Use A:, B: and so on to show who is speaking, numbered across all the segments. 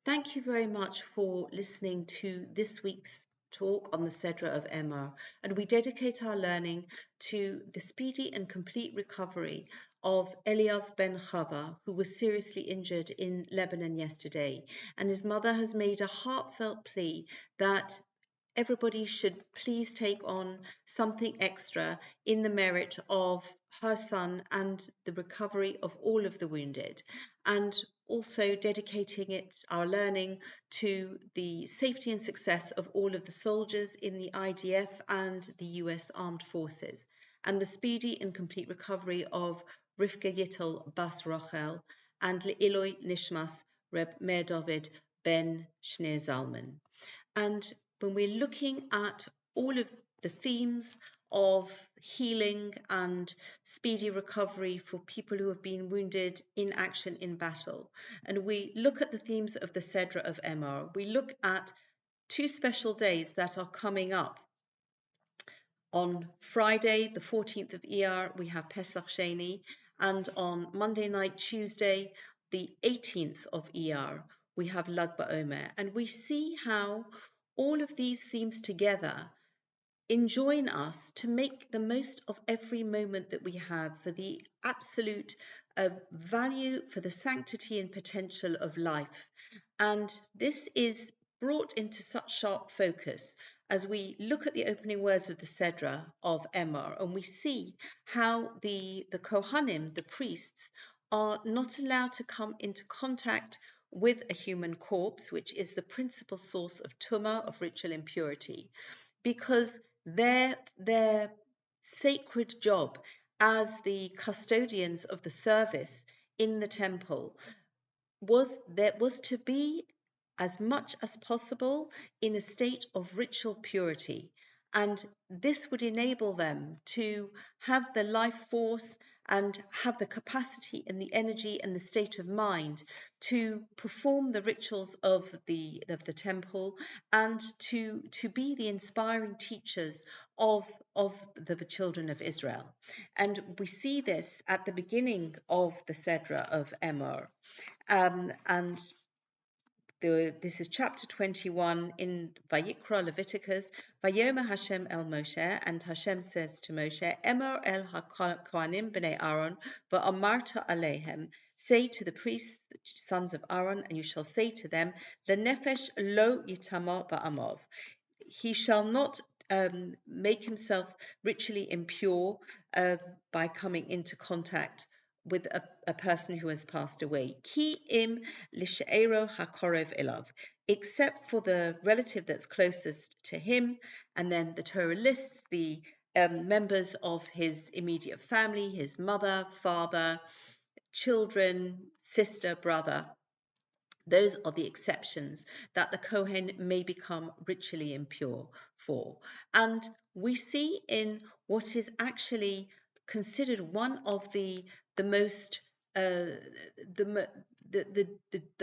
A: Thank you very much for listening to this week's talk on the Sedra of Emor, and we dedicate our learning to the speedy and complete recovery of Eliav Ben Chava, who was seriously injured in Lebanon yesterday, and his mother has made a heartfelt plea that everybody should please take on something extra in the merit of her son and the recovery of all of the wounded, and also dedicating our learning to the safety and success of all of the soldiers in the IDF and the US Armed Forces, and the speedy and complete recovery of Rivka Yittel Bas Rochel and Le'iloi Nishmas R Meir David Ben Shneur Zalman. And when we're looking at all of the themes of healing and speedy recovery for people who have been wounded in action in battle, and we look at the themes of the Sedra of Emor, we look at two special days that are coming up. On Friday, the 14th of Iyar, we have Pesach Sheni, and on Monday night, Tuesday, the 18th of Iyar, we have Lag BaOmer. And we see how all of these themes together enjoin us to make the most of every moment that we have for the absolute value, for the sanctity and potential of life. And this is brought into such sharp focus as we look at the opening words of the Sedra of Emor, and we see how the Kohanim, the priests, are not allowed to come into contact with a human corpse, which is the principal source of tumah, of ritual impurity, because their sacred job as the custodians of the service in the temple was to be as much as possible in a state of ritual purity. And this would enable them to have the life force and have the capacity and the energy and the state of mind to perform the rituals of the temple, and to be the inspiring teachers of the children of Israel. And we see this at the beginning of the Sedra of Emor. And this is chapter 21 in Vayikra, Leviticus. Vayomer Hashem el Moshe, and Hashem says to Moshe, Emor el ha-kohanim b'nei Aaron, va'amarta aleihem, say to the priests, the sons of Aaron, and you shall say to them, lenefesh lo yitama ba'amov. He shall not make himself ritually impure by coming into contact with a person who has passed away. Ki im lishe'ero hakorev elav, except for the relative that's closest to him. And then the Torah lists the members of his immediate family, his mother, father, children, sister, brother. Those are the exceptions that the Kohen may become ritually impure for. And we see in what is actually considered one of the most the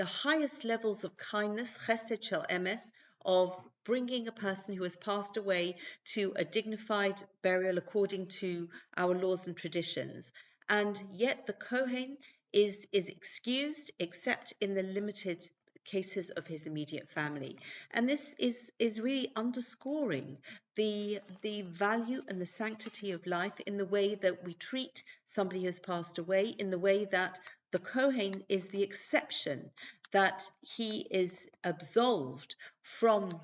A: highest levels of kindness, chesed shel emes, of bringing a person who has passed away to a dignified burial according to our laws and traditions. And yet the Kohen is excused except in the limited cases of his immediate family. And this is really underscoring the value and the sanctity of life in the way that we treat somebody who has passed away, in the way that the Kohen is the exception, that he is absolved from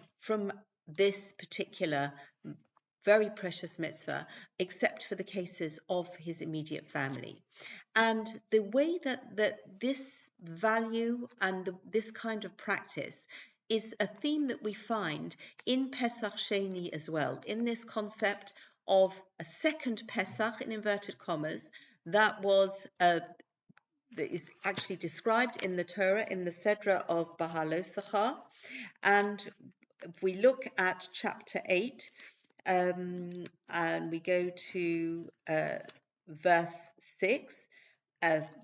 A: this particular very precious mitzvah, except for the cases of his immediate family. And the way that this value and this kind of practice is a theme that we find in Pesach Sheni as well, in this concept of a second Pesach, in inverted commas, that is actually described in the Torah, in the Sedra of Bahalosachar. And if we look at chapter 8, and we go to verse 6,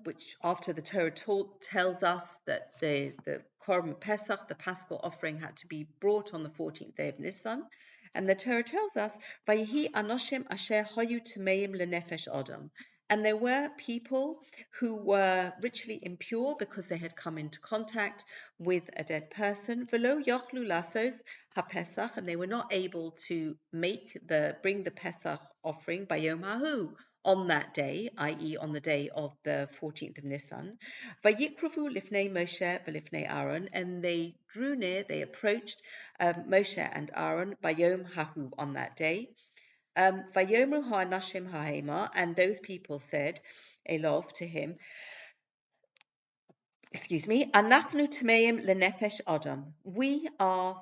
A: which after the Torah tells us that the Korban Pesach, the Paschal offering, had to be brought on the 14th day of Nisan, and the Torah tells us, "Vayihi anoshim asher hayu tameim lenefesh adam," And there were people who were ritually impure because they had come into contact with a dead person. Velo yochlu lasos ha-Pesach, and they were not able to bring the Pesach offering by Yom Hahu on that day, i.e. on the day of the 14th of Nisan. Vayikruvu lifnei Moshe v'lifnei Aaron, and they drew near, they approached Moshe and Aaron by Yom Hahu on that day. Vayomru ha'anashim ha'ema, and those people said, Elov, to him, Anachnu tmeim lenefesh adam. We are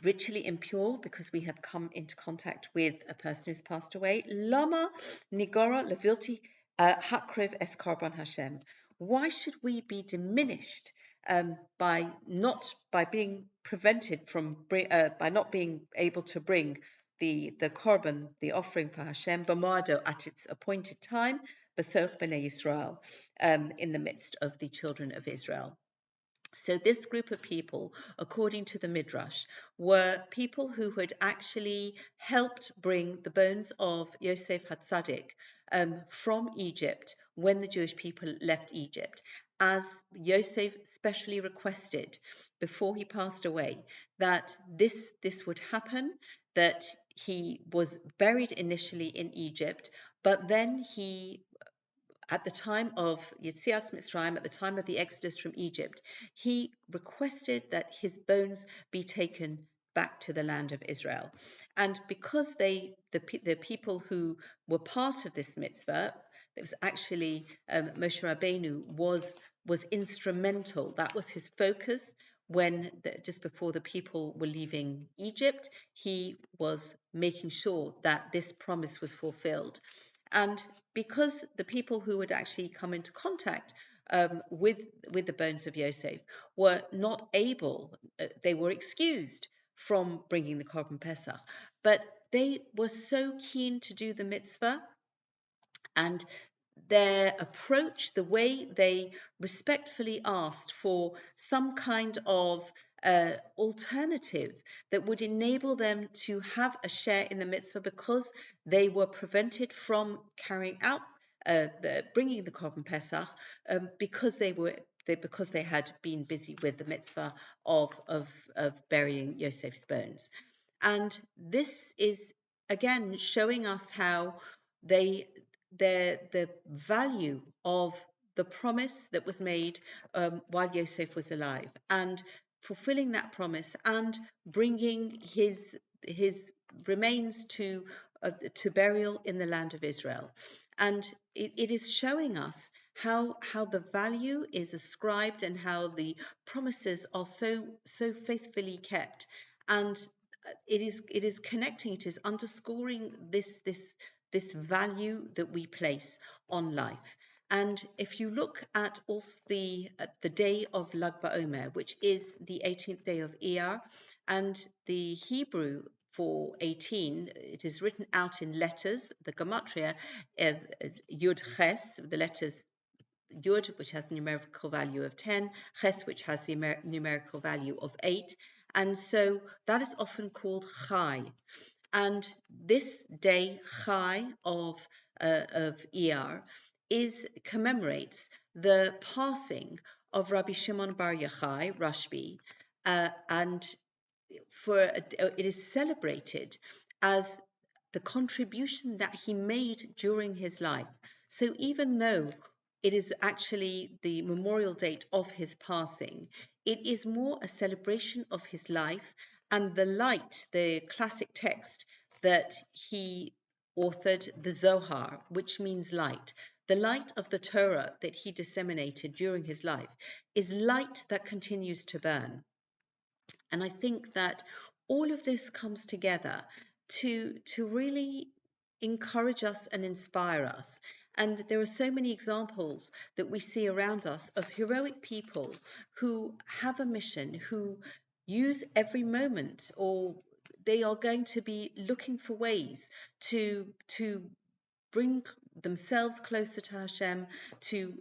A: ritually impure because we have come into contact with a person who's passed away. Lama nigora levilti hakriv es korban Hashem. Why should we be diminished by being prevented from by not being able to bring the korban, the offering for Hashem, b'moado, at its appointed time, b'soch b'nei Yisrael, in the midst of the children of Israel? So this group of people, according to the Midrash, were people who had actually helped bring the bones of Yosef HaTzadik from Egypt when the Jewish people left Egypt, as Yosef specially requested before he passed away that this would happen, that he was buried initially in Egypt, but then at the time of Yetzias Mitzrayim, at the time of the exodus from Egypt, he requested that his bones be taken back to the land of Israel. And because the people who were part of this mitzvah, it was actually Moshe Rabbeinu was instrumental. That was his focus when just before the people were leaving Egypt. He was making sure that this promise was fulfilled. And because the people who had actually come into contact with the bones of Yosef were not able, they were excused from bringing the Korban Pesach, but they were so keen to do the mitzvah, and their approach, the way they respectfully asked for some kind of alternative that would enable them to have a share in the mitzvah, because they were prevented from carrying out bringing the Korban Pesach because they had been busy with the mitzvah of burying Yosef's bones. And this is again showing us how the value of the promise that was made while Yosef was alive, and fulfilling that promise and bringing his remains to burial in the land of Israel. And it is showing us how the value is ascribed and how the promises are so faithfully kept. And it is connecting, it is underscoring this value that we place on life. And if you look at also the day of Lag BaOmer, which is the 18th day of Iyar, and the Hebrew for 18, it is written out in letters, the gematria, Yud Ches, the letters Yud, which has a numerical value of 10, Ches, which has the numerical value of 8, and so that is often called Chai. And this day, Chai of Iyar, commemorates the passing of Rabbi Shimon Bar Yochai, Rashbi, and it is celebrated as the contribution that he made during his life. So even though it is actually the memorial date of his passing, it is more a celebration of his life and the light, the classic text that he authored, the Zohar, which means light. The light of the Torah that he disseminated during his life is light that continues to burn. And I think that all of this comes together to really encourage us and inspire us. And there are so many examples that we see around us of heroic people who have a mission, who use every moment, or they are going to be looking for ways to bring themselves closer to Hashem, to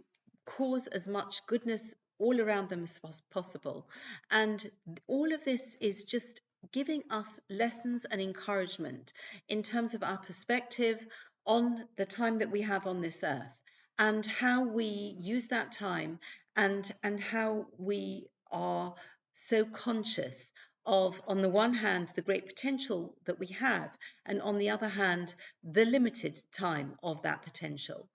A: cause as much goodness all around them as possible. And all of this is just giving us lessons and encouragement in terms of our perspective on the time that we have on this earth and how we use that time, and how we are so conscious of, on the one hand, the great potential that we have, and on the other hand, the limited time of that potential.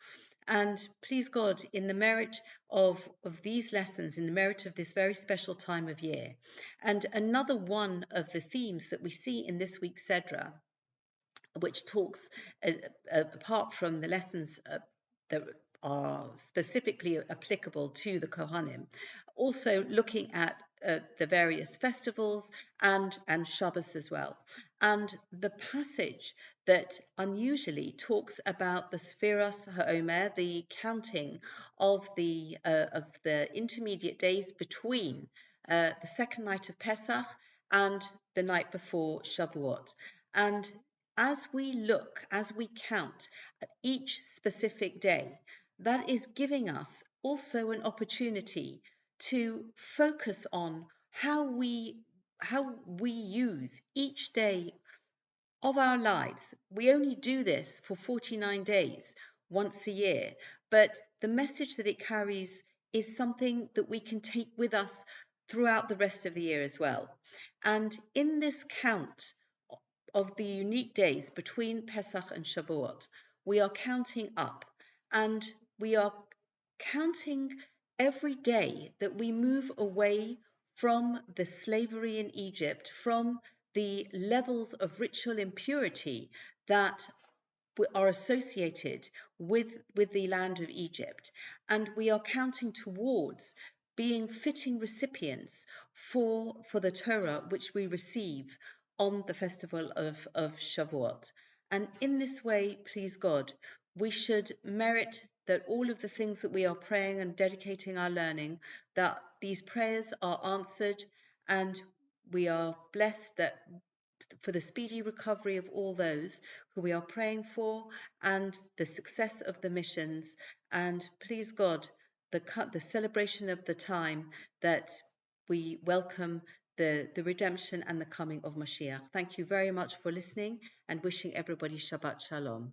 A: And please God, in the merit of these lessons, in the merit of this very special time of year, and another one of the themes that we see in this week's Sedra, which talks, apart from the lessons that are specifically applicable to the Kohanim, also looking at the various festivals and Shabbos as well. And the passage that unusually talks about the Sfiras HaOmer, the counting of the intermediate days between the second night of Pesach and the night before Shavuot. And as we look, as we count at each specific day, that is giving us also an opportunity to focus on how we use each day of our lives. We only do this for 49 days once a year, but the message that it carries is something that we can take with us throughout the rest of the year as well. And in this count of the unique days between Pesach and Shavuot, we are counting up, and we are counting every day that we move away from the slavery in Egypt, from the levels of ritual impurity that are associated with the land of Egypt, and we are counting towards being fitting recipients for the Torah which we receive on the festival of Shavuot. And in this way, please God, we should merit that all of the things that we are praying and dedicating our learning, that these prayers are answered, and we are blessed that for the speedy recovery of all those who we are praying for, and the success of the missions, and please God, the celebration of the time that we welcome the redemption and the coming of Mashiach. Thank you very much for listening, and wishing everybody Shabbat Shalom.